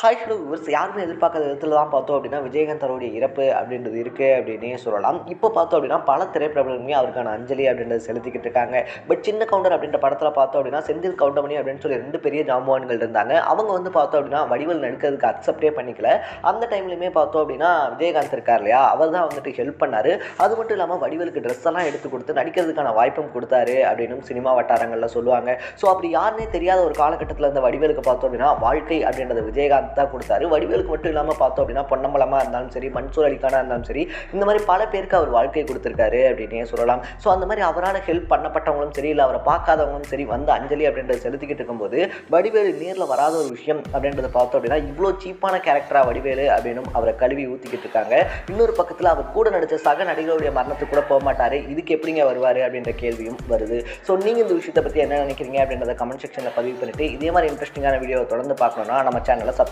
Hi hello viewers, யாருமே எதிர்பார்க்காத விதத்தில் தான் பார்த்தோம் அப்படின்னா விஜயகாந்த் அவருடைய இறப்பு அப்படின்றது இருக்குது அப்படின்னே சொல்லலாம். இப்போ பார்த்தோம் அப்படின்னா பல திரைப்பிரபலங்களுமே அவருக்கான அஞ்சலி அப்படின்றத செலுத்திக்கிட்டு இருக்காங்க. பட் சின்ன கவுண்டர் அப்படின்ற படத்தில் பார்த்தோம் அப்படின்னா செந்தில் கவுண்டமணி அப்படின்னு சொல்லி 2 பெரிய ஜாம்பவான்கள் இருந்தாங்க. அவங்க வந்து பார்த்தோம் அப்படின்னா வடிவேல் நடிக்கிறதுக்கு அக்செப்டே பண்ணிக்கல. அந்த டைம்லையுமே பார்த்தோம் அப்படின்னா விஜயகாந்த் இருக்கார் இல்லையா, அவர் தான் வந்துட்டு ஹெல்ப் பண்ணார். அது மட்டும் இல்லாமல் வடிவேலுக்கு ட்ரெஸ் எல்லாம் எடுத்து கொடுத்து நடிக்கிறதுக்கான வாய்ப்பும் கொடுத்தாரு அப்படின்னு சினிமா வட்டாரங்களில் சொல்லுவாங்க. ஸோ அப்படி யாருன்னே தெரியாத ஒரு காலகட்டத்தில் இந்த வடிவேலுக்கு பார்த்தோம் அப்படின்னா வாழ்க்கை அப்படின்றது விஜயகாந்த் தான் கொடுத்தாரு. வடிவேலுக்கு மட்டும் இல்லாமல் பார்த்தோம் அப்படின்னா பொன்னம்பலமாக இருந்தாலும் சரி, மன்சூர் அலிகானா இருந்தாலும் சரி, இந்த மாதிரி பல பேருக்கு அவர் வாழ்க்கையை கொடுத்துருக்காரு அப்படின்னே சொல்லலாம். ஸோ அந்த மாதிரி அவரால் ஹெல்ப் பண்ணப்பட்டவங்களும் சரி, இல்லை அவரை பார்க்காதவங்களும் சரி வந்து அஞ்சலி அப்படின்றத செலுத்திக்கிட்டு இருக்கும்போது வடிவேலு நேரில் வராத ஒரு விஷயம் அப்படின்றத பார்த்தோம் அப்படின்னா இவ்வளோ சீப்பான கேரக்டராக வடிவேலு அப்படின்னு அவரை கழுவி ஊற்றிக்கிட்டு இருக்காங்க. இன்னொரு பக்கத்தில் அவர் கூட நடித்த சக நடிகர்களுடைய மரணத்துக்கு கூட போக மாட்டார். இதுக்கு எப்படிங்க வருவார் அப்படின்ற கேள்வியும் வருது. ஸோ நீங்கள் இந்த விஷயத்தை பற்றி என்ன நினைக்கிறீங்க அப்படின்றத கமெண்ட் செக்ஷனில் பதிவு பண்ணிட்டு இதே மாதிரி இன்ட்ரெஸ்டிங்கான வீடியோவை தொடர்ந்து பார்க்கணும்னா நம்ம சேனலை